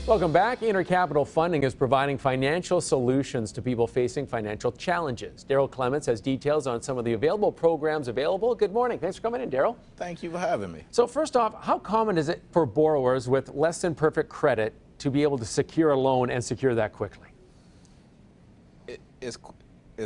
Welcome back. Intercapital Funding is providing financial solutions to people facing financial challenges. Darryl Clements has details on some of the available programs available. Good morning. Thanks for coming in, Darryl. Thank you for having me. So first off, how common is it for borrowers with less than perfect credit to be able to secure a loan and secure that quickly? It's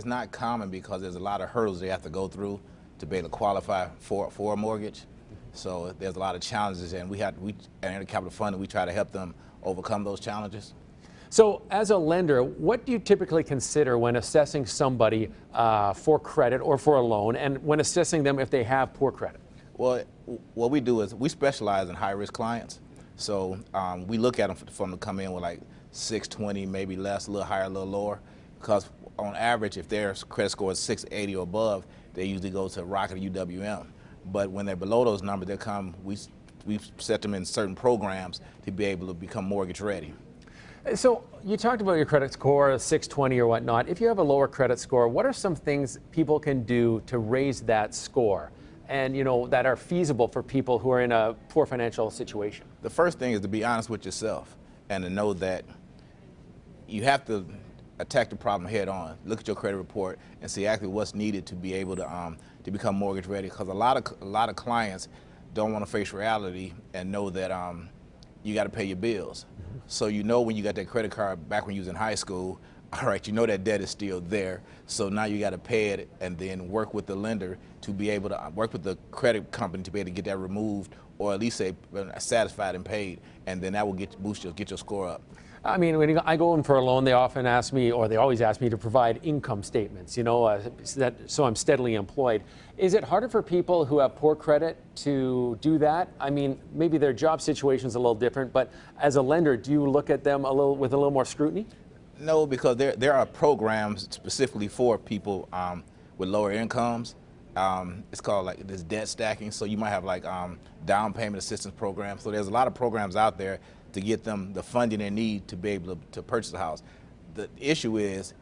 not common because there's a lot of hurdles they have to go through to be able to qualify for a mortgage. So there's a lot of challenges, and we at Intercapital Funding, we try to help them overcome those challenges. So as a lender, what do you typically consider when assessing somebody for credit or for a loan, and when assessing them if they have poor credit? Well, what we do is we specialize in high-risk clients. So we look at them for them to come in with like 620, maybe less, a little higher, a little lower, because on average, if their credit score is 680 or above, they usually go to Rocket or UWM. But when they're below those numbers, we set them in certain programs to be able to become mortgage ready. So you talked about your credit score, 620 or whatnot. If you have a lower credit score, what are some things people can do to raise that score and, that are feasible for people who are in a poor financial situation? The first thing is to be honest with yourself and to know that you have to attack the problem head on. Look at your credit report and see exactly what's needed to be able to become mortgage ready, because a lot of clients don't want to face reality and know that you got to pay your bills. Mm-hmm. So when you got that credit card back when you was in high school, all right, that debt is still there. So now you got to pay it and then work with the lender to be able to work with the credit company to be able to get that removed, or at least say satisfied and paid, and then that will get your score up. I mean, when I go in for a loan, they often ask me, or they always ask me to provide income statements, so I'm steadily employed. Is it harder for people who have poor credit to do that? I mean, maybe their job situation is a little different, but as a lender, do you look at them with a little more scrutiny? No, because there are programs specifically for people with lower incomes. It's called like this debt stacking. So you might have like down payment assistance programs. So there's a lot of programs out there to get them the funding they need to be able to purchase a house. The issue is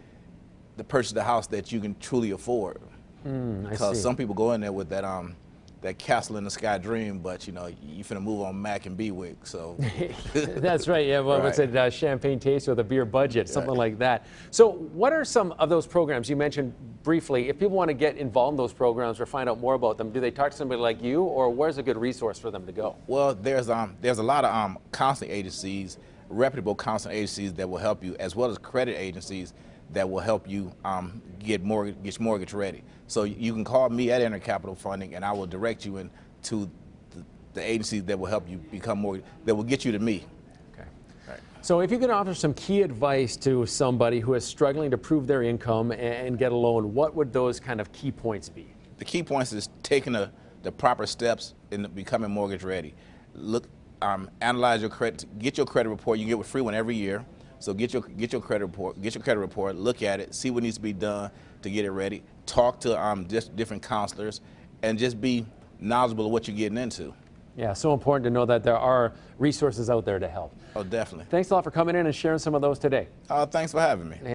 to purchase the house that you can truly afford. Because some people go in there with that castle in the sky dream, but you finna move on Mac and Bewick, so. That's right, yeah, well, right. What's it, champagne taste with a beer budget, something like that. So what are some of those programs you mentioned briefly? If people want to get involved in those programs or find out more about them, do they talk to somebody like you, or where's a good resource for them to go? Well, there's a lot of counseling agencies, reputable counseling agencies that will help you, as well as credit agencies that will help you get mortgage ready. So you can call me at Intercapital Funding, and I will direct you into the agencies that will help you become mortgage, that will get you to me. Okay. Right. So if you could offer some key advice to somebody who is struggling to prove their income and get a loan, what would those kind of key points be? The key points is taking the proper steps in becoming mortgage ready. Look, analyze your credit, get your credit report. You can get a free one every year. So get your credit report, look at it, see what needs to be done to get it ready. Talk to just different counselors, and just be knowledgeable of what you're getting into. Yeah, so important to know that there are resources out there to help. Oh, definitely. Thanks a lot for coming in and sharing some of those today. Thanks for having me.